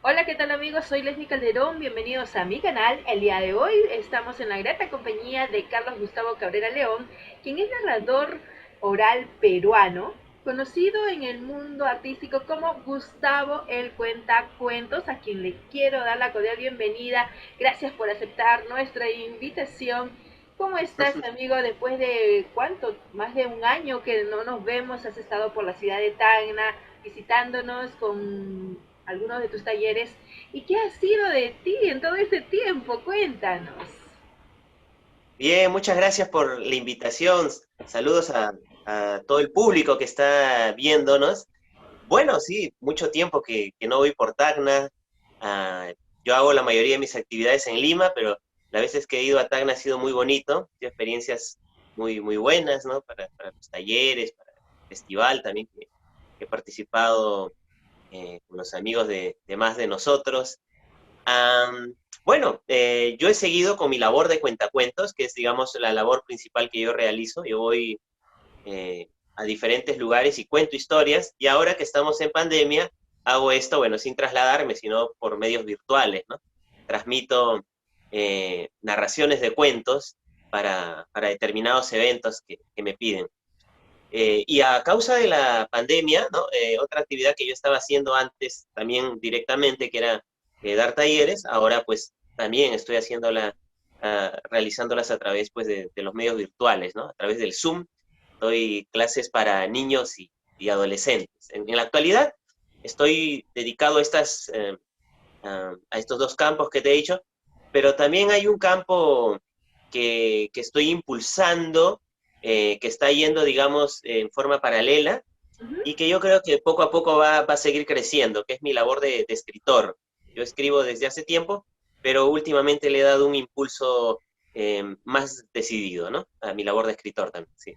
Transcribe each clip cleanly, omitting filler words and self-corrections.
Hola, ¿qué tal amigos? Soy Leslie Calderón, bienvenidos a mi canal. El día de hoy estamos en la grata compañía de Carlos Gustavo Cabrera León, quien es narrador oral peruano, conocido en el mundo artístico como Gustavo el Cuentacuentos, a quien le quiero dar la cordial bienvenida. Gracias por aceptar nuestra invitación. ¿Cómo estás, amigo? Después de cuánto, más de un año que no nos vemos, has estado por la ciudad de Tacna visitándonos con algunos de tus talleres. ¿Y qué ha sido de ti en todo este tiempo? Cuéntanos. Bien, muchas gracias por la invitación. Saludos a todo el público que está viéndonos. Bueno, sí, mucho tiempo que no voy por Tacna. Ah, yo hago la mayoría de mis actividades en Lima, pero las veces que he ido a Tacna ha sido muy bonito. He experiencias muy buenas, ¿no? Para los talleres, para el festival también, que he participado con los amigos de más de nosotros. Bueno, yo he seguido con mi labor de cuentacuentos, que es, digamos, la labor principal que yo realizo. Yo voy a diferentes lugares y cuento historias, y ahora que estamos en pandemia, hago esto, bueno, sin trasladarme, sino por medios virtuales, ¿no? Transmito narraciones de cuentos para determinados eventos que me piden. Y a causa de la pandemia, ¿no? Otra actividad que yo estaba haciendo antes también directamente, que era dar talleres, ahora pues también estoy haciéndola, realizándolas a través pues de los medios virtuales, ¿no? A través del Zoom, doy clases para niños y adolescentes. En la actualidad estoy dedicado a estos dos campos que te he dicho, pero también hay un campo que estoy impulsando, que está yendo, digamos, en forma paralela Uh -huh. y que yo creo que poco a poco va a seguir creciendo, que es mi labor de escritor. Yo escribo desde hace tiempo, pero últimamente le he dado un impulso más decidido, ¿no? A mi labor de escritor también, sí.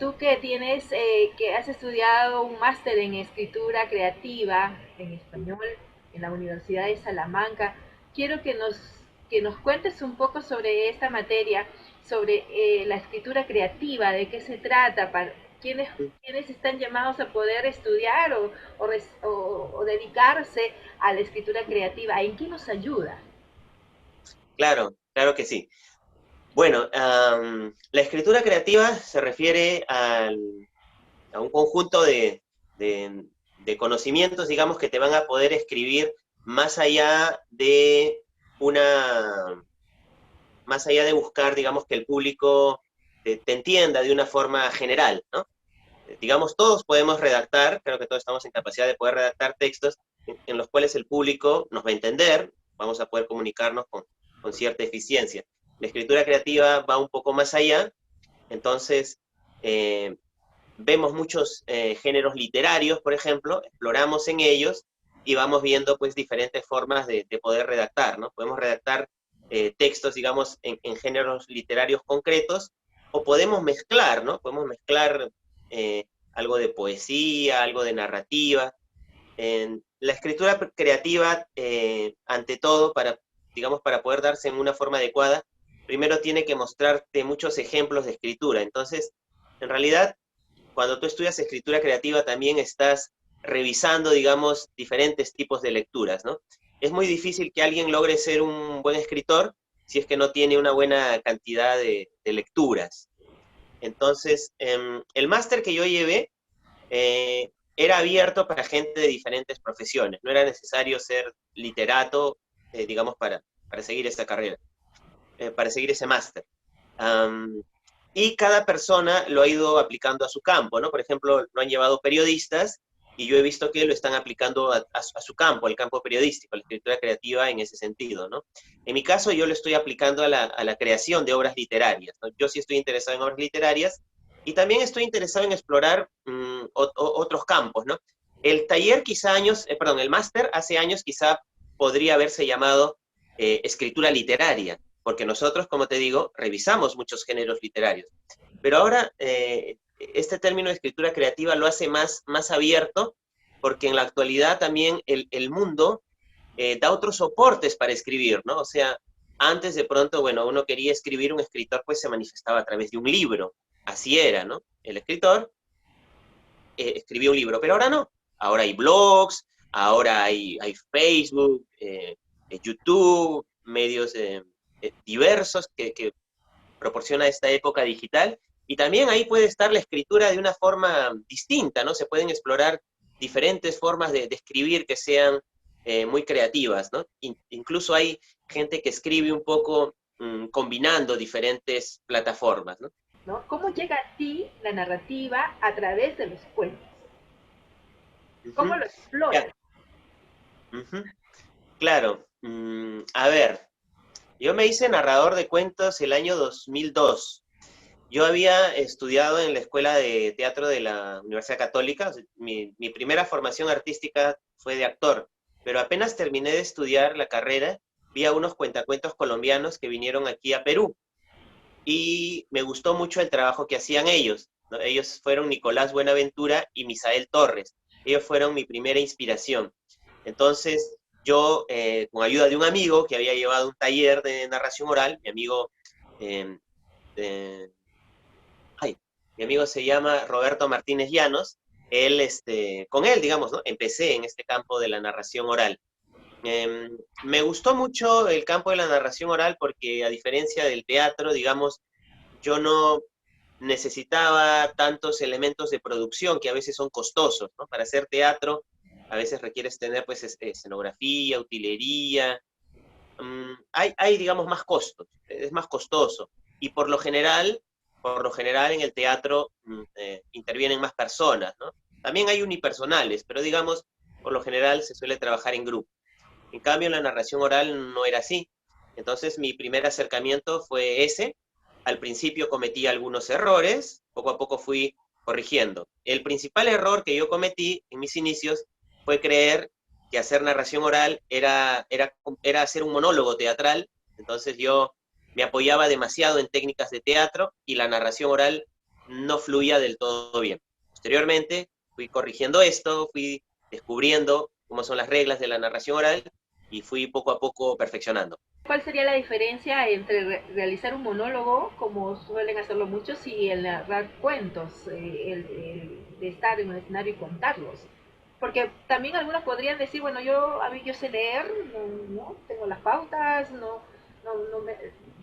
Tú que tienes, que has estudiado un máster en escritura creativa en español en la Universidad de Salamanca, quiero que nos cuentes un poco sobre esta materia, sobre la escritura creativa, de qué se trata, para quiénes, quiénes están llamados a poder estudiar o dedicarse a la escritura creativa, en qué nos ayuda. Claro, claro que sí. Bueno, la escritura creativa se refiere a un conjunto de, de conocimientos, digamos, que te van a poder escribir más allá de una, más allá de buscar, digamos, que el público te entienda de una forma general, ¿no? Digamos, todos podemos redactar, creo que todos estamos en capacidad de poder redactar textos en los cuales el público nos va a entender, vamos a poder comunicarnos con cierta eficiencia. La escritura creativa va un poco más allá, entonces eh, vemos muchos géneros literarios, por ejemplo, exploramos en ellos y vamos viendo pues diferentes formas de poder redactar, ¿no? Podemos redactar textos, digamos, en géneros literarios concretos, o podemos mezclar, ¿no? Podemos mezclar algo de poesía, algo de narrativa. La escritura creativa, ante todo, digamos, para poder darse en una forma adecuada, primero tiene que mostrarte muchos ejemplos de escritura. Entonces, en realidad, cuando tú estudias escritura creativa también estás revisando, digamos, diferentes tipos de lecturas, ¿no? Es muy difícil que alguien logre ser un buen escritor si es que no tiene una buena cantidad de lecturas. Entonces, el máster que yo llevé era abierto para gente de diferentes profesiones, no era necesario ser literato, digamos, para seguir esa carrera, para seguir ese máster. Um, y cada persona lo ha ido aplicando a su campo, ¿no? Por ejemplo, lo han llevado periodistas y yo he visto que lo están aplicando a su campo, al campo periodístico, a la escritura creativa en ese sentido, ¿no? En mi caso, yo lo estoy aplicando a la creación de obras literarias, ¿no? Yo sí estoy interesado en obras literarias y también estoy interesado en explorar otros campos, ¿no? El taller quizá años, perdón, el máster hace años quizá podría haberse llamado escritura literaria, porque nosotros, como te digo, revisamos muchos géneros literarios. Pero ahora este término de escritura creativa lo hace más abierto, porque en la actualidad también el mundo da otros soportes para escribir, ¿no? O sea, antes de pronto, bueno, uno quería escribir, un escritor pues se manifestaba a través de un libro, así era, ¿no? El escritor escribía un libro, pero ahora no. Ahora hay blogs, ahora hay Facebook, YouTube, medios diversos que proporciona esta época digital, y también ahí puede estar la escritura de una forma distinta, ¿no? Se pueden explorar diferentes formas de escribir que sean muy creativas, ¿no? Incluso hay gente que escribe un poco combinando diferentes plataformas, ¿no? ¿no? ¿Cómo llega a ti la narrativa a través de los cuentos? ¿Cómo Ujú. lo Ya, exploras? ujú. Claro, a ver, yo me hice narrador de cuentos el año 2002. Yo había estudiado en la Escuela de Teatro de la Universidad Católica. O sea, mi primera formación artística fue de actor, pero apenas terminé de estudiar la carrera, vi a unos cuentacuentos colombianos que vinieron aquí a Perú y me gustó mucho el trabajo que hacían ellos, ¿no? Ellos fueron Nicolás Buenaventura y Misael Torres. Ellos fueron mi primera inspiración. Entonces, yo, con ayuda de un amigo que había llevado un taller de narración oral, mi amigo eh, eh, ay, mi amigo se llama Roberto Martínez Llanos, con él, digamos, ¿no? Empecé en este campo de la narración oral. Me gustó mucho el campo de la narración oral porque a diferencia del teatro, digamos, yo no necesitaba tantos elementos de producción que a veces son costosos, ¿no? Para hacer teatro a veces requieres tener pues escenografía, utilería, hay, digamos, más costos, es más costoso. Y por lo general en el teatro intervienen más personas, ¿no? También hay unipersonales, pero digamos, por lo general se suele trabajar en grupo. En cambio, en la narración oral no era así. Entonces, mi primer acercamiento fue ese. Al principio cometí algunos errores, poco a poco fui corrigiendo. El principal error que yo cometí en mis inicios fue creer que hacer narración oral era hacer un monólogo teatral. Entonces yo me apoyaba demasiado en técnicas de teatro y la narración oral no fluía del todo bien. Posteriormente fui corrigiendo esto, fui descubriendo cómo son las reglas de la narración oral y fui poco a poco perfeccionando. ¿Cuál sería la diferencia entre realizar un monólogo, como suelen hacerlo muchos, y el narrar cuentos, el de estar en un escenario y contarlos? Porque también algunos podrían decir, bueno, a mí yo sé leer, no tengo las pautas, no me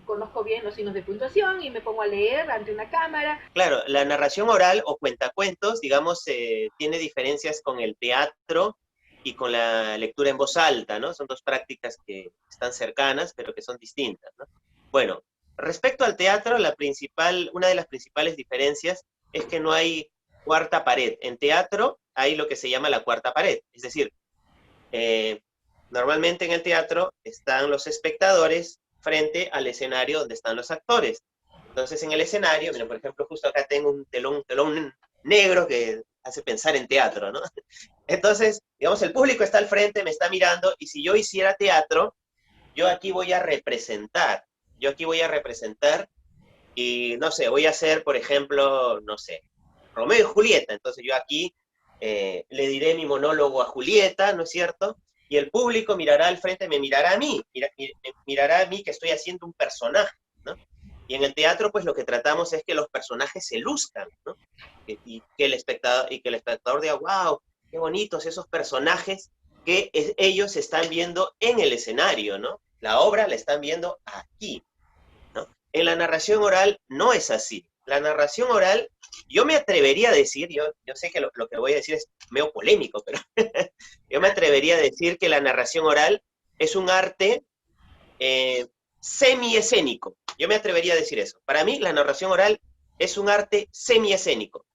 conozco bien los signos de puntuación y me pongo a leer ante una cámara. Claro, la narración oral o cuentacuentos, digamos, tiene diferencias con el teatro y con la lectura en voz alta, ¿no? Son dos prácticas que están cercanas, pero que son distintas, ¿no? Bueno, respecto al teatro, una de las principales diferencias es que no hay cuarta pared. En teatro hay lo que se llama la cuarta pared, es decir, eh, normalmente en el teatro están los espectadores frente al escenario donde están los actores. Entonces en el escenario, mira, por ejemplo, justo acá tengo un telón negro que hace pensar en teatro, ¿no? Entonces, digamos, el público está al frente, me está mirando, y si yo hiciera teatro, yo aquí voy a representar, yo aquí voy a representar, y no sé, voy a hacer, por ejemplo, no sé, Romeo y Julieta. Entonces yo aquí le diré mi monólogo a Julieta, ¿no es cierto? Y el público mirará al frente, me mirará a mí, mirará a mí que estoy haciendo un personaje, ¿no? Y en el teatro, pues lo que tratamos es que los personajes se luzcan, ¿no? Y que el espectador diga, wow, qué bonitos esos personajes que ellos están viendo en el escenario, ¿no? La obra la están viendo aquí, ¿no? En la narración oral no es así. La narración oral, yo me atrevería a decir, yo sé que lo que voy a decir es medio polémico, pero yo me atrevería a decir que la narración oral es un arte semi-escénico. Yo me atrevería a decir eso. Para mí, la narración oral es un arte semi-escénico.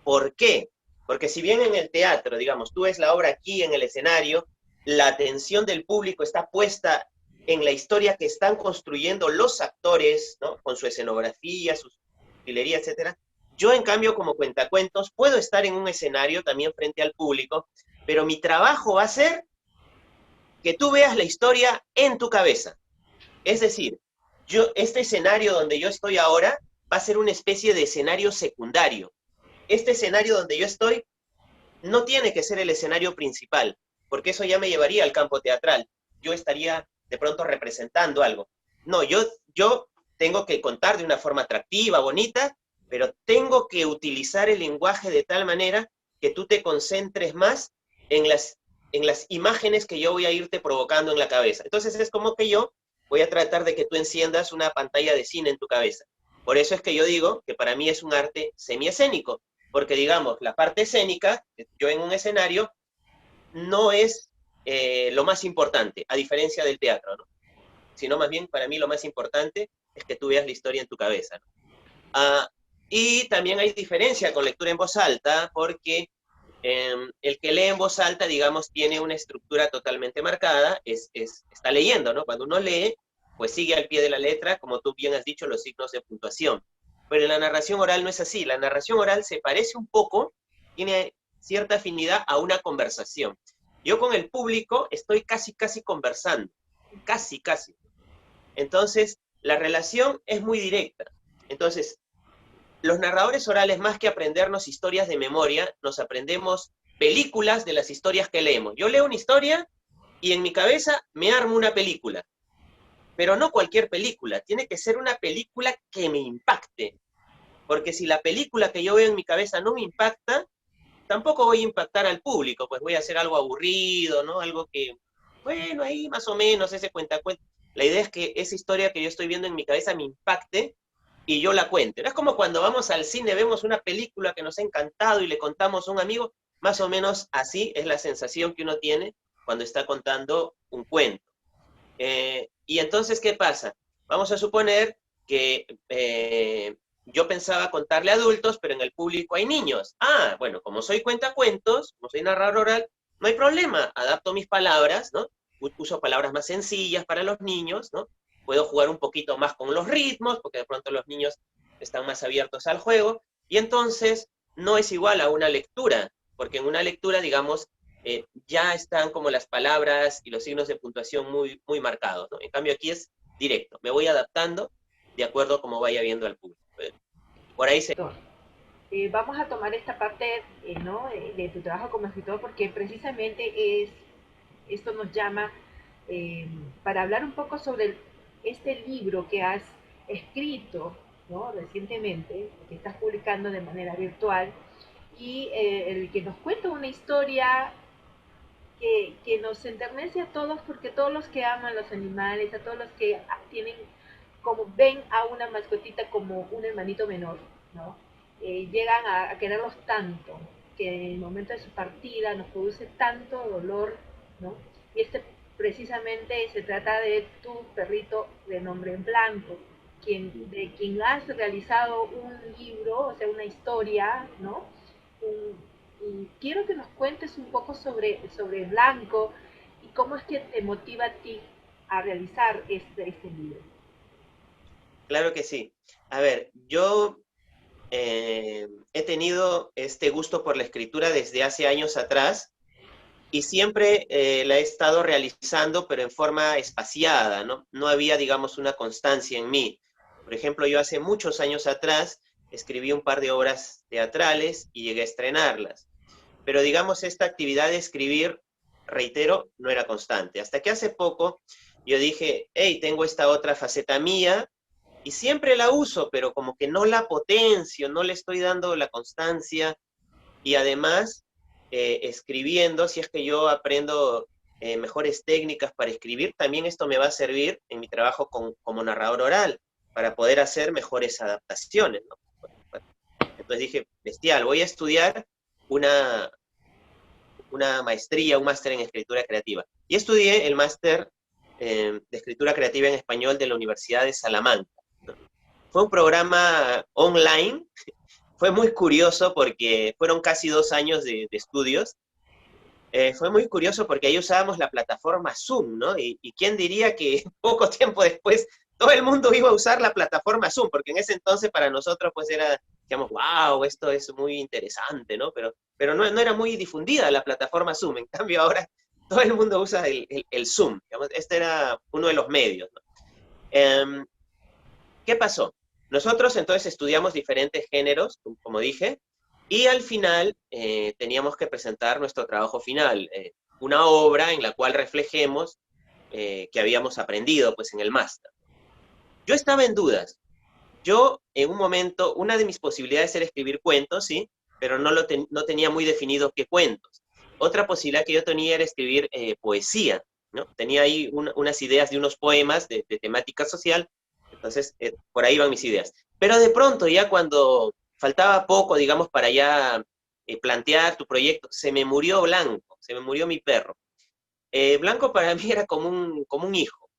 ¿Por qué? Porque si bien en el teatro, digamos, tú ves la obra aquí en el escenario, la atención del público está puesta en la historia que están construyendo los actores, ¿no? Con su escenografía, su utilería, etcétera. Yo, en cambio, como cuentacuentos, puedo estar en un escenario también frente al público, pero mi trabajo va a ser que tú veas la historia en tu cabeza. Es decir, este escenario donde yo estoy ahora va a ser una especie de escenario secundario. Este escenario donde yo estoy no tiene que ser el escenario principal, porque eso ya me llevaría al campo teatral. Yo estaría de pronto representando algo. No, yo tengo que contar de una forma atractiva, bonita, pero tengo que utilizar el lenguaje de tal manera que tú te concentres más en las en las imágenes que yo voy a irte provocando en la cabeza. Entonces es como que yo voy a tratar de que tú enciendas una pantalla de cine en tu cabeza. Por eso es que yo digo que para mí es un arte semiescénico, porque digamos, la parte escénica, yo en un escenario, no es lo más importante, a diferencia del teatro, ¿no? Sino más bien para mí lo más importante es que tú veas la historia en tu cabeza, ¿no? Ah, y también hay diferencia con lectura en voz alta, porque el que lee en voz alta, digamos, tiene una estructura totalmente marcada, está leyendo, ¿no? Cuando uno lee, pues sigue al pie de la letra, como tú bien has dicho, los signos de puntuación. Pero en la narración oral no es así. La narración oral se parece un poco, tiene cierta afinidad a una conversación. Yo con el público estoy casi, casi conversando, casi, casi. Entonces, la relación es muy directa. Entonces, los narradores orales, más que aprendernos historias de memoria, nos aprendemos películas de las historias que leemos. Yo leo una historia y en mi cabeza me armo una película, pero no cualquier película, tiene que ser una película que me impacte, porque si la película que yo veo en mi cabeza no me impacta, tampoco voy a impactar al público, pues voy a hacer algo aburrido, ¿no? Algo que, bueno, ahí más o menos ese cuenta. La idea es que esa historia que yo estoy viendo en mi cabeza me impacte y yo la cuente. No es como cuando vamos al cine, vemos una película que nos ha encantado y le contamos a un amigo, más o menos así es la sensación que uno tiene cuando está contando un cuento. Y entonces, ¿qué pasa? Vamos a suponer que yo pensaba contarle a adultos, pero en el público hay niños. Ah, bueno, como soy cuentacuentos, como soy narrador oral, no hay problema, adapto mis palabras, ¿no? Uso palabras más sencillas para los niños, ¿no? Puedo jugar un poquito más con los ritmos, porque de pronto los niños están más abiertos al juego, y entonces no es igual a una lectura, porque en una lectura, digamos, ya están como las palabras y los signos de puntuación muy, muy marcados, ¿no? En cambio aquí es directo, me voy adaptando de acuerdo a cómo vaya viendo al público. Por ahí se... Vamos a tomar esta parte, ¿no? De tu trabajo como escritor porque precisamente esto nos llama para hablar un poco sobre este libro que has escrito, ¿no? Recientemente, que estás publicando de manera virtual y el que nos cuenta una historia que nos enternece a todos porque todos los que aman los animales, a todos los que tienen como ven a una mascotita como un hermanito menor, ¿no? Llegan a quererlos tanto que en el momento de su partida nos produce tanto dolor, ¿no? Y precisamente se trata de tu perrito de nombre en blanco, de quien has realizado un libro, o sea, una historia, ¿no? Y quiero que nos cuentes un poco sobre Blanco y cómo es que te motiva a ti a realizar este libro. Claro que sí. A ver, yo he tenido este gusto por la escritura desde hace años atrás y siempre la he estado realizando, pero en forma espaciada, ¿no? No había, digamos, una constancia en mí. Por ejemplo, yo hace muchos años atrás escribí un par de obras teatrales y llegué a estrenarlas. Pero, digamos, esta actividad de escribir, reitero, no era constante. Hasta que hace poco yo dije, hey, tengo esta otra faceta mía y siempre la uso, pero como que no la potencio, no le estoy dando la constancia y además escribiendo, si es que yo aprendo mejores técnicas para escribir, también esto me va a servir en mi trabajo como narrador oral, para poder hacer mejores adaptaciones, ¿no? Entonces dije, bestial, voy a estudiar una, una maestría, un máster en escritura creativa. Y estudié el máster de escritura creativa en español de la Universidad de Salamanca. Fue un programa online. Fue muy curioso porque fueron casi 2 años de estudios. Fue muy curioso porque ahí usábamos la plataforma Zoom, ¿no? Y quién diría que poco tiempo después todo el mundo iba a usar la plataforma Zoom, porque en ese entonces para nosotros pues era, digamos, wow, esto es muy interesante, ¿no? Pero no, no era muy difundida la plataforma Zoom, en cambio ahora todo el mundo usa el Zoom, digamos, este era uno de los medios, ¿no? ¿Qué pasó? Nosotros entonces estudiamos diferentes géneros, como dije, y al final teníamos que presentar nuestro trabajo final, una obra en la cual reflejemos que habíamos aprendido pues en el máster. Yo estaba en dudas. Yo en un momento, una de mis posibilidades era escribir cuentos, ¿sí? Pero no tenía muy definido qué cuentos. otra posibilidad que yo tenía era escribir poesía, ¿no? Tenía ahí unas ideas de unos poemas de temática social, entonces por ahí van mis ideas. Pero de pronto, ya cuando faltaba poco, digamos, para ya plantear tu proyecto, se me murió Blanco, se me murió mi perro. Blanco para mí era como un hijo.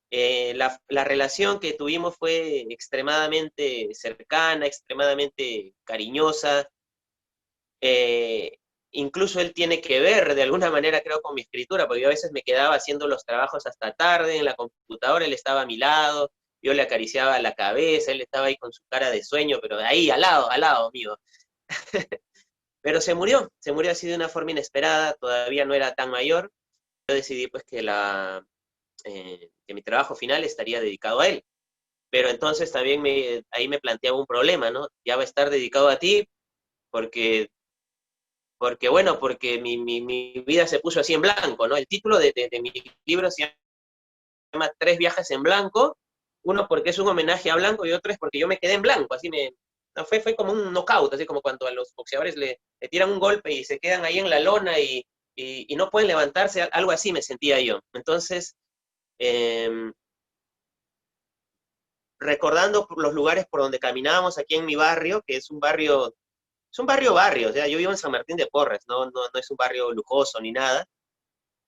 La relación que tuvimos fue extremadamente cercana, extremadamente cariñosa. Eh, Incluso él tiene que ver de alguna manera, creo, con mi escritura, porque yo a veces me quedaba haciendo los trabajos hasta tarde en la computadora, él estaba a mi lado, yo le acariciaba la cabeza, él estaba ahí con su cara de sueño, pero ahí, al lado mío. Pero se murió así de una forma inesperada, todavía no era tan mayor. Yo decidí pues que mi trabajo final estaría dedicado a él. Pero entonces también ahí me planteaba un problema, ¿no? Ya va a estar dedicado a ti porque bueno, porque mi vida se puso así en blanco, ¿no? El título de mi libro se llama Tres viajes en blanco, uno porque es un homenaje a Blanco y otro es porque yo me quedé en blanco, así no, fue como un knockout, así como cuando a los boxeadores le tiran un golpe y se quedan ahí en la lona y no pueden levantarse, algo así me sentía yo. Entonces, eh, recordando los lugares por donde caminábamos aquí en mi barrio, que es un barrio, o sea, yo vivo en San Martín de Porres, no es un barrio lujoso ni nada,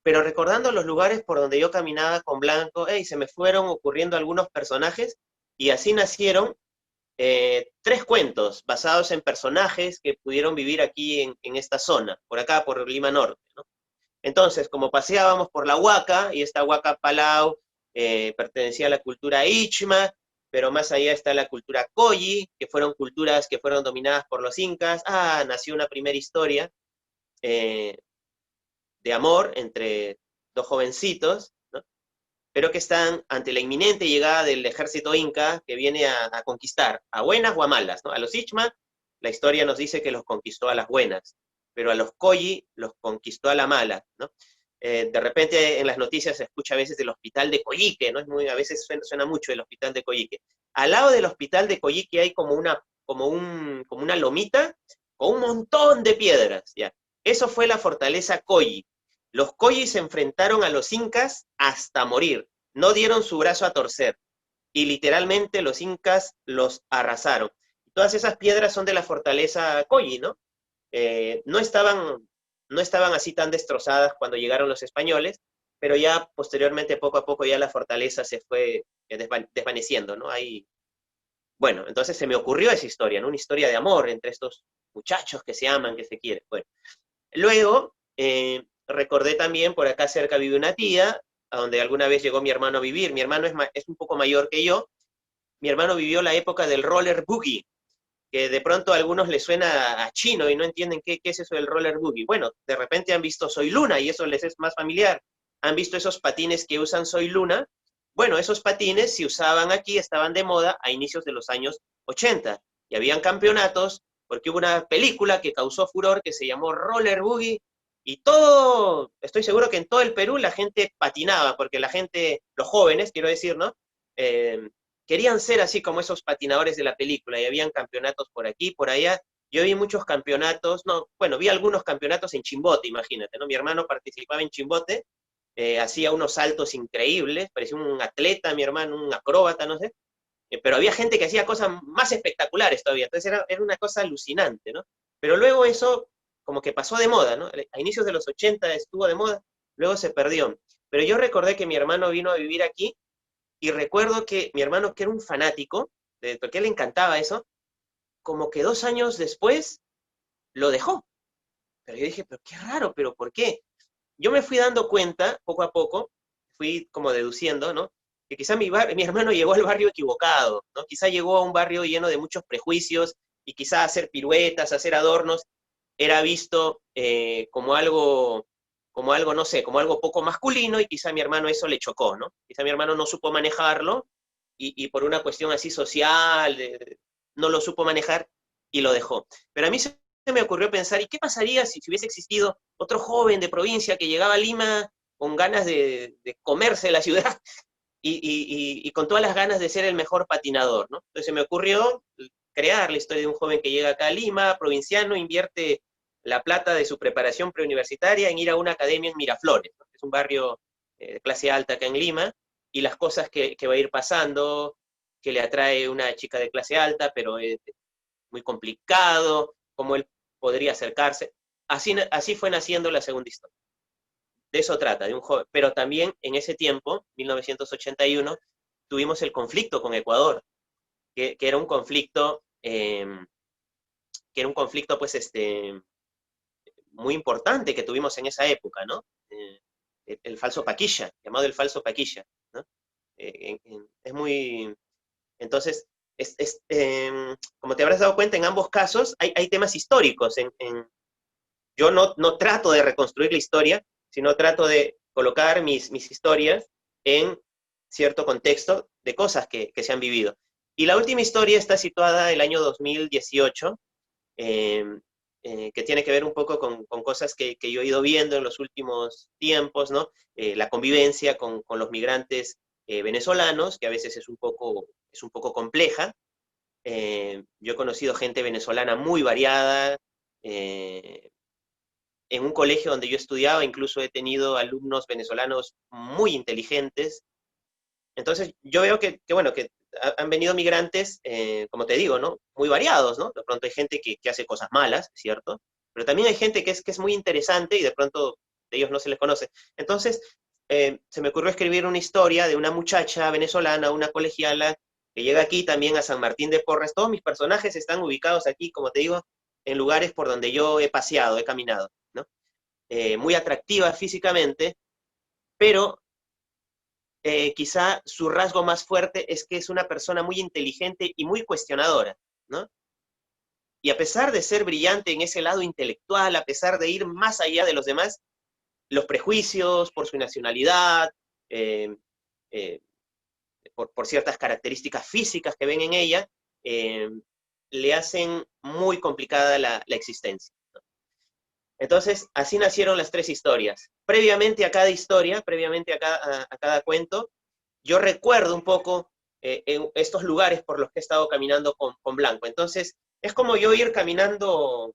pero recordando los lugares por donde yo caminaba con Blanco, hey, se me fueron ocurriendo algunos personajes y así nacieron tres cuentos basados en personajes que pudieron vivir aquí en esta zona, por acá, por Lima Norte, ¿no? Entonces, como paseábamos por la Huaca, y esta Huaca Palau pertenecía a la cultura Ichma, pero más allá está la cultura Koyi, que fueron culturas que fueron dominadas por los incas. Nació una primera historia eh, de amor entre dos jovencitos, ¿no? Pero que están ante la inminente llegada del ejército inca que viene a conquistar, a buenas o a malas, ¿no? A los Ichma, la historia nos dice que los conquistó a las buenas, pero a los Koyi los conquistó a la mala, ¿no? De repente en las noticias se escucha a veces del hospital de Coyique, ¿no? A veces suena mucho el hospital de Coyique. Al lado del hospital de Coyique hay como una lomita con un montón de piedras, ¿ya? Eso fue la fortaleza Koyi. Los Koyi se enfrentaron a los incas hasta morir, no dieron su brazo a torcer, y literalmente los incas los arrasaron. Todas esas piedras son de la fortaleza Koyi, ¿no? No estaban, no estaban así tan destrozadas cuando llegaron los españoles, pero ya posteriormente, poco a poco, ya la fortaleza se fue desvaneciendo, ¿no? Ahí, bueno, entonces se me ocurrió esa historia, ¿no? Una historia de amor entre estos muchachos que se aman, que se quieren. Bueno, luego recordé también, por acá cerca vive una tía, a donde alguna vez llegó mi hermano a vivir. Mi hermano es un poco mayor que yo. Mi hermano vivió la época del roller boogie, que de pronto a algunos les suena a chino y no entienden qué es eso del roller boogie. Bueno, de repente han visto Soy Luna y eso les es más familiar. Han visto esos patines que usan Soy Luna. Bueno, esos patines se usaban aquí, estaban de moda a inicios de los años 80 y habían campeonatos porque hubo una película que causó furor que se llamó Roller Boogie y todo, estoy seguro que en todo el Perú la gente patinaba, porque la gente, los jóvenes, quiero decir, ¿no? Eh, Querían ser así como esos patinadores de la película y habían campeonatos por aquí, por allá. Yo vi muchos campeonatos, no, bueno, vi algunos campeonatos en Chimbote, imagínate, ¿no? Mi hermano participaba en Chimbote, hacía unos saltos increíbles, parecía un atleta, mi hermano, un acróbata, no sé, pero había gente que hacía cosas más espectaculares todavía, entonces era una cosa alucinante, ¿no? Pero luego eso como que pasó de moda, ¿no? A inicios de los 80 estuvo de moda, luego se perdió. Pero yo recordé que mi hermano vino a vivir aquí y recuerdo que mi hermano, que era un fanático, porque a él le encantaba eso, como que 2 años después lo dejó. Pero yo dije, pero qué raro, pero ¿por qué? Yo me fui dando cuenta, poco a poco, fui como deduciendo, ¿no? Que quizá mi hermano llegó al barrio equivocado, ¿no? Quizá llegó a un barrio lleno de muchos prejuicios y quizá hacer piruetas, hacer adornos, era visto como algo, no sé, como algo poco masculino y quizá a mi hermano eso le chocó, ¿no? Quizá mi hermano no supo manejarlo y por una cuestión así social, no lo supo manejar y lo dejó. Pero a mí se me ocurrió pensar, ¿y qué pasaría si hubiese existido otro joven de provincia que llegaba a Lima con ganas de comerse la ciudad y con todas las ganas de ser el mejor patinador, ¿no? Entonces se me ocurrió crear la historia de un joven que llega acá a Lima, provinciano, invierte la plata de su preparación preuniversitaria en ir a una academia en Miraflores, ¿no? Es un barrio de clase alta acá en Lima, y las cosas que va a ir pasando, que le atrae una chica de clase alta, pero es muy complicado, cómo él podría acercarse. Así fue naciendo la segunda historia. De eso trata, de un joven. Pero también en ese tiempo, 1981, tuvimos el conflicto con Ecuador, que era un conflicto, pues, muy importante que tuvimos en esa época, ¿no? El falso Paquilla, llamado el falso Paquilla, ¿no? Es muy... Entonces, como te habrás dado cuenta, en ambos casos hay temas históricos. Yo no trato de reconstruir la historia, sino trato de colocar mis historias en cierto contexto de cosas que se han vivido. Y la última historia está situada el año 2018, eh, que tiene que ver un poco con cosas que yo he ido viendo en los últimos tiempos, ¿no? La convivencia con los migrantes venezolanos, que a veces es un poco compleja. Yo he conocido gente venezolana muy variada. En un colegio donde yo estudiaba, incluso he tenido alumnos venezolanos muy inteligentes. Entonces, yo veo bueno, que han venido migrantes, como te digo, ¿no? Muy variados, ¿no? De pronto hay gente que hace cosas malas, ¿cierto? Pero también hay gente que es muy interesante y de pronto de ellos no se les conoce. Entonces, se me ocurrió escribir una historia de una muchacha venezolana, una colegiala, que llega aquí también a San Martín de Porres. Todos mis personajes están ubicados aquí, como te digo, en lugares por donde yo he paseado, he caminado, ¿no? Muy atractiva físicamente, pero quizá su rasgo más fuerte es que es una persona muy inteligente y muy cuestionadora, ¿no? Y a pesar de ser brillante en ese lado intelectual, a pesar de ir más allá de los demás, los prejuicios por su nacionalidad, eh, eh, por ciertas características físicas que ven en ella, eh, le hacen muy complicada la existencia. Entonces, así nacieron las tres historias. Previamente a cada historia, previamente a cada cuento, yo recuerdo un poco en estos lugares por los que he estado caminando con Blanco. Entonces, es como yo ir caminando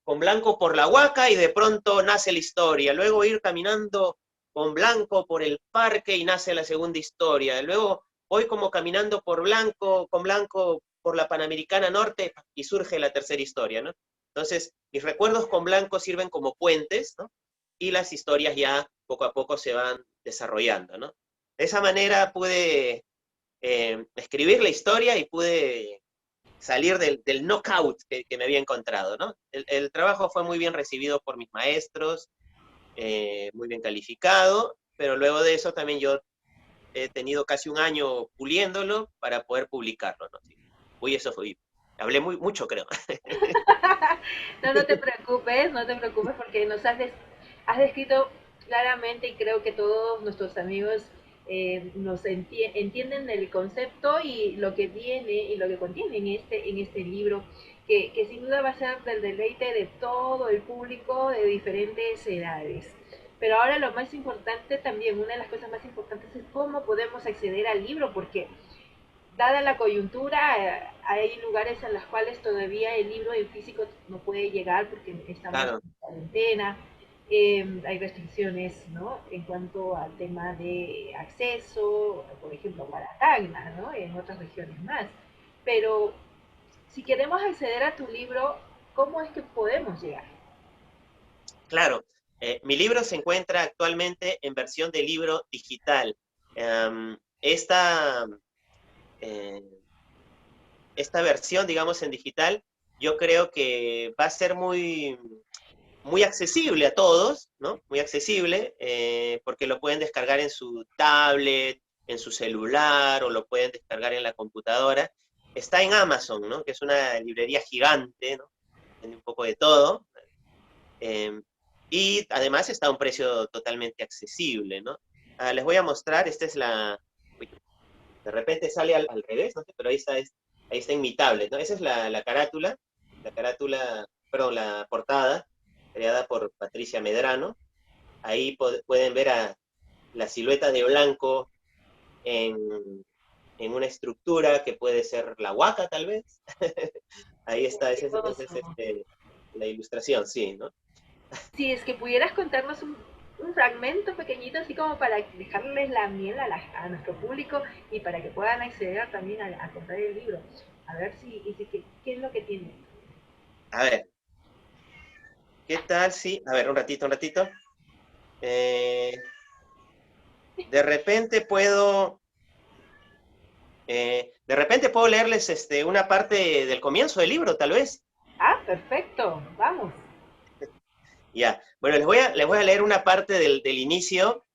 con Blanco por la Huaca y de pronto nace la historia. Luego ir caminando con Blanco por el parque y nace la segunda historia. Luego voy como caminando con Blanco por la Panamericana Norte y surge la tercera historia, ¿no? Entonces, mis recuerdos con Blanco sirven como puentes, ¿no? Y las historias ya poco a poco se van desarrollando, ¿no? De esa manera pude escribir la historia y pude salir del knockout que me había encontrado, ¿no? El trabajo fue muy bien recibido por mis maestros, muy bien calificado, pero luego de eso también yo he tenido casi un año puliéndolo para poder publicarlo, ¿no? Sí. Uy, eso fue, hablé mucho, creo. No, no te preocupes porque has descrito claramente y creo que todos nuestros amigos entienden el concepto y lo que viene y lo que contiene en este libro, que sin duda va a ser del deleite de todo el público de diferentes edades. Pero ahora lo más importante también, una de las cosas más importantes es cómo podemos acceder al libro, porque dada la coyuntura, hay lugares en los cuales todavía el libro en físico no puede llegar porque estamos Claro, en cuarentena, hay restricciones, ¿no? En cuanto al tema de acceso, por ejemplo, para Tacna, ¿no? En otras regiones más. Pero si queremos acceder a tu libro, ¿cómo es que podemos llegar? claro. Mi libro se encuentra actualmente en versión de libro digital. Esta, eh, esta versión, digamos, en digital, yo creo que va a ser muy accesible a todos, ¿no? Muy accesible, porque lo pueden descargar en su tablet, en su celular, o lo pueden descargar en la computadora. Está en Amazon, ¿no? Que es una librería gigante, ¿no? Tiene un poco de todo. Eh, y además está a un precio totalmente accesible, ¿no? Les voy a mostrar, esta es uy, de repente sale al revés, no sé, pero ahí está en mi tablet, ¿no? Esa es la carátula, perdón, la portada, creada por Patricia Medrano. Ahí pueden ver a la silueta de Blanco en, en una estructura que puede ser la Huaca, tal vez. Ahí está, ese es Curioso. la ilustración, sí, ¿no? Si es que pudieras contarnos un fragmento pequeñito, así como para dejarles la miel a nuestro público y para que puedan acceder también a comprar el libro. A ver qué es lo que tiene. A ver, ¿qué tal? Sí, a ver, un ratito, un ratito. Eh, de repente puedo, de repente puedo leerles una parte del comienzo del libro, tal vez. Ah, perfecto, vamos. Ya, bueno, les voy a leer una parte del inicio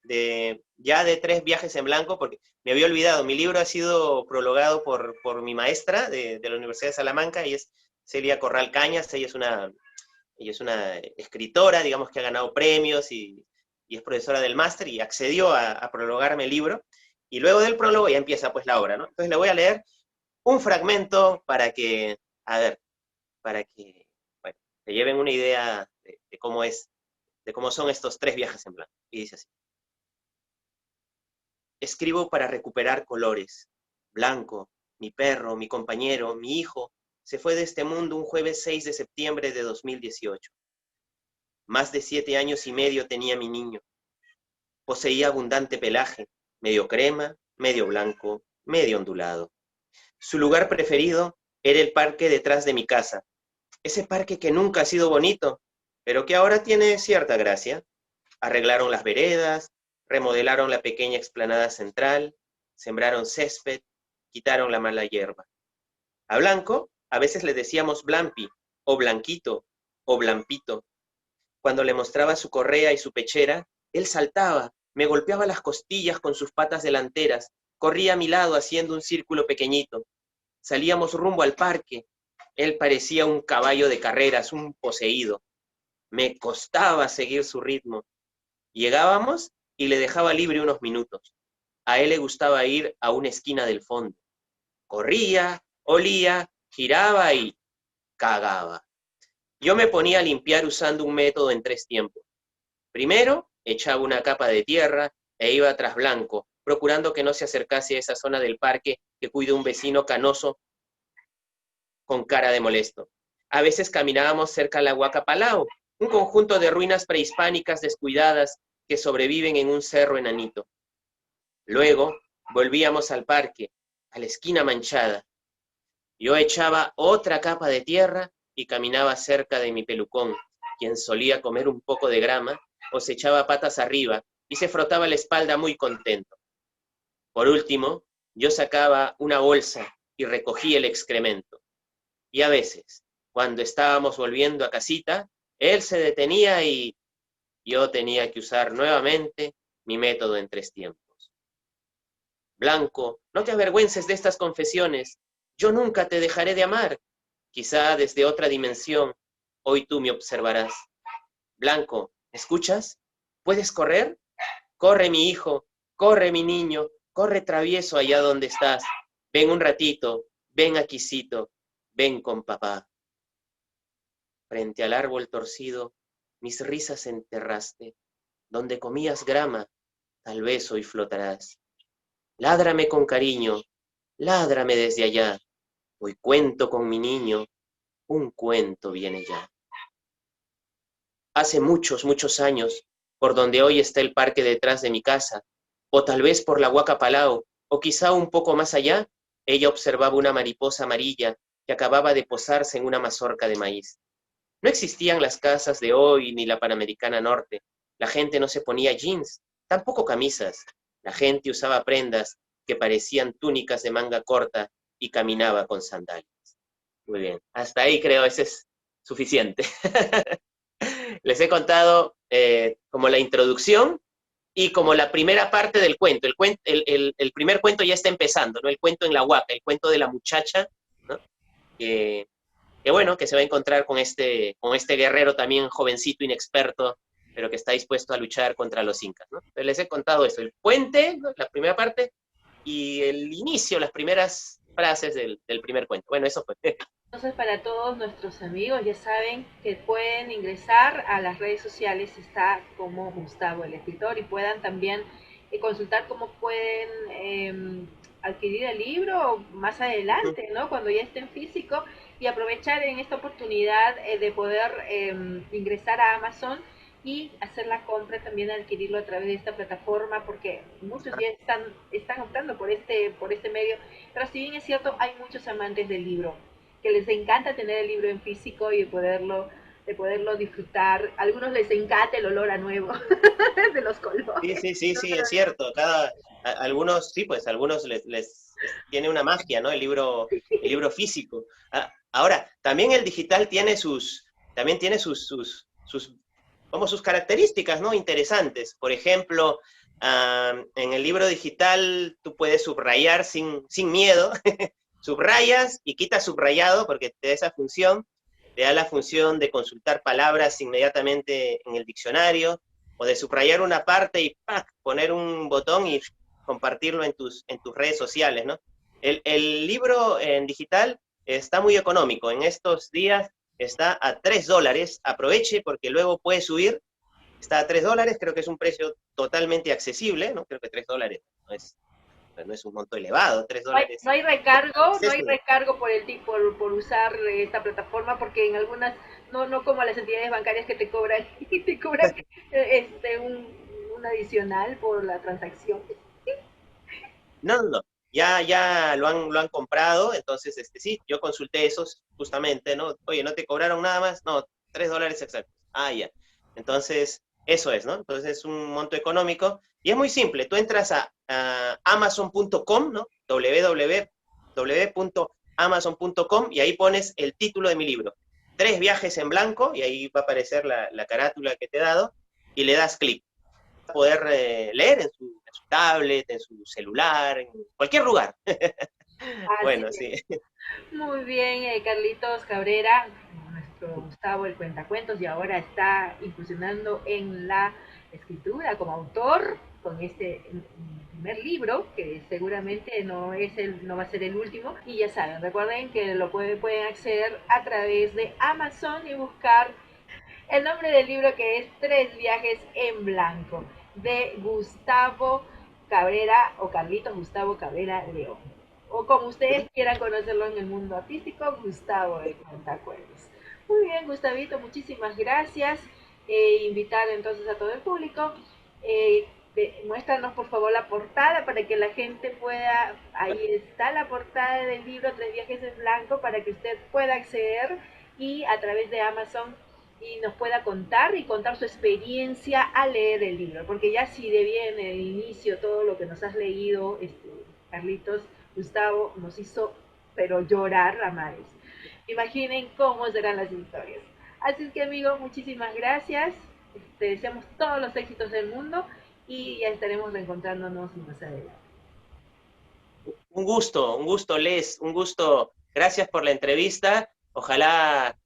ya de Tres viajes en blanco, porque me había olvidado, mi libro ha sido prologado por mi maestra de la Universidad de Salamanca, y es Celia Corral Cañas. Ella es una escritora, digamos, que ha ganado premios y es profesora del máster, y accedió a prologarme el libro, y luego del prólogo ya empieza pues la obra, ¿no? Entonces le voy a leer un fragmento a ver, para que, bueno, se lleven una idea de cómo de cómo son estos tres viajes en blanco. Y dice así: escribo para recuperar colores. Blanco, mi perro, mi compañero, mi hijo, se fue de este mundo un jueves 6 de septiembre de 2018. Más de 7 años y medio tenía mi niño. Poseía abundante pelaje, medio crema, medio blanco, medio ondulado. Su lugar preferido era el parque detrás de mi casa, ese parque que nunca ha sido bonito, pero que ahora tiene cierta gracia. Arreglaron las veredas, remodelaron la pequeña explanada central, sembraron césped, quitaron la mala hierba. A Blanco a veces le decíamos Blampi, o Blanquito, o Blampito. Cuando le mostraba su correa y su pechera, él saltaba, me golpeaba las costillas con sus patas delanteras, corría a mi lado haciendo un círculo pequeñito. Salíamos rumbo al parque. Él parecía un caballo de carreras, un poseído. Me costaba seguir su ritmo. Llegábamos y le dejaba libre unos minutos. A él le gustaba ir a una esquina del fondo. Corría, olía, giraba y cagaba. Yo me ponía a limpiar usando un método en 3 tiempos. Primero, echaba una capa de tierra e iba tras Blanco, procurando que no se acercase a esa zona del parque que cuida un vecino canoso con cara de molesto. A veces caminábamos cerca a la Huaca Palau, un conjunto de ruinas prehispánicas descuidadas que sobreviven en un cerro enanito. Luego volvíamos al parque, a la esquina manchada. Yo echaba otra capa de tierra y caminaba cerca de mi pelucón, quien solía comer un poco de grama o se echaba patas arriba y se frotaba la espalda muy contento. Por último, yo sacaba una bolsa y recogía el excremento. Y a veces, cuando estábamos volviendo a casita, él se detenía y yo tenía que usar nuevamente mi método en 3 tiempos. Blanco, no te avergüences de estas confesiones. Yo nunca te dejaré de amar. Quizá desde otra dimensión, hoy tú me observarás. Blanco, ¿escuchas? ¿Puedes correr? Corre, mi hijo, corre, mi niño, corre travieso allá donde estás. Ven un ratito, ven aquícito, ven con papá. Frente al árbol torcido, mis risas enterraste. Donde comías grama, tal vez hoy flotarás. Ládrame con cariño, ládrame desde allá. Hoy cuento con mi niño, un cuento viene ya. Hace muchos, muchos años, por donde hoy está el parque detrás de mi casa, o tal vez por la Huaca Palau, o quizá un poco más allá, ella observaba una mariposa amarilla que acababa de posarse en una mazorca de maíz. No existían las casas de hoy ni la Panamericana Norte. La gente no se ponía jeans, tampoco camisas. La gente usaba prendas que parecían túnicas de manga corta y caminaba con sandalias. Muy bien, hasta ahí creo ese es suficiente. Les he contado como la introducción y como la primera parte del cuento. El primer cuento ya está empezando, ¿no? El cuento en la huaca, el cuento de la muchacha, ¿no? Que, que bueno, que se va a encontrar con este guerrero también jovencito, inexperto, pero que está dispuesto a luchar contra los incas, ¿no? Entonces les he contado eso, el puente, ¿no? La primera parte, y el inicio, las primeras frases del primer cuento. Bueno, eso fue. Entonces, para todos nuestros amigos, ya saben que pueden ingresar a las redes sociales, está como Gustavo el escritor, y puedan también consultar cómo pueden adquirir el libro más adelante, ¿no? Cuando ya esté en físico y aprovechar en esta oportunidad de poder ingresar a Amazon y hacer la compra también adquirirlo a través de esta plataforma porque muchos ya están optando por este medio, pero si bien es cierto hay muchos amantes del libro que les encanta tener el libro en físico y de poderlo disfrutar. A algunos les encanta el olor a nuevo de los Sí, colores. sí, sí, No, sí, pero es cierto. Algunos, sí, pues algunos tiene una magia, ¿no? El libro físico. Ahora, también el digital también tiene como sus características, ¿no? Interesantes. Por ejemplo, en el libro digital tú puedes subrayar sin miedo, subrayas y quitas subrayado porque te da esa función, te da la función de consultar palabras inmediatamente en el diccionario, o de subrayar una parte y ¡pac! Poner un botón y compartirlo en tus redes sociales, ¿no? El libro en digital está muy económico. En estos días está a $3. Aproveche porque luego puede subir. Está a $3, creo que es un precio totalmente accesible, ¿no? Creo que $3 no es un monto elevado, tres dólares no hay al recargo, no hay acceso. recargo por por usar esta plataforma porque en algunas, no como las entidades bancarias que te cobran, te cobran un adicional por la transacción. No, no, no. Ya lo han comprado, entonces, sí, yo consulté esos justamente, ¿no? Oye, ¿no te cobraron nada más? No, $3 exactos. Ah, ya. Entonces, eso es, ¿no? Entonces es un monto económico y es muy simple. Tú entras a amazon.com, ¿no? www.amazon.com y ahí pones el título de mi libro. 3 viajes en blanco y ahí va a aparecer la carátula que te he dado y le das clic poder leer en su tablet, en su celular, en cualquier lugar. Así Bueno, sí. es. Muy bien, Carlitos Cabrera, nuestro Gustavo el Cuentacuentos, y ahora está incursionando en la escritura como autor con este primer libro, que seguramente no va a ser el último. Y ya saben, recuerden que pueden acceder a través de Amazon y buscar el nombre del libro que es Tres viajes en blanco, de Gustavo Cabrera o Carlitos Gustavo Cabrera León. O como ustedes quieran conocerlo en el mundo artístico, Gustavo de Cuentacuentos. Muy bien, Gustavito, muchísimas gracias. Invitar entonces a todo el público. Muéstranos por favor la portada para que la gente pueda, ahí está la portada del libro Tres viajes en blanco para que usted pueda acceder y a través de Amazon y nos pueda contar y contar su experiencia al leer el libro, porque ya si de bien en el inicio todo lo que nos has leído, Carlitos, Gustavo, nos hizo pero llorar a mares. Imaginen cómo serán las historias. Así es que amigo, muchísimas gracias. Te deseamos todos los éxitos del mundo y ya estaremos reencontrándonos más adelante. Un gusto, Les, un gusto. Gracias por la entrevista. Ojalá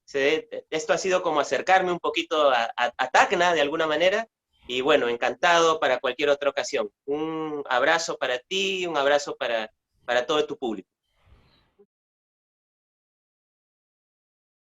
esto ha sido como acercarme un poquito a Tacna de alguna manera. Y bueno, encantado para cualquier otra ocasión. Un abrazo para ti, un abrazo para todo tu público.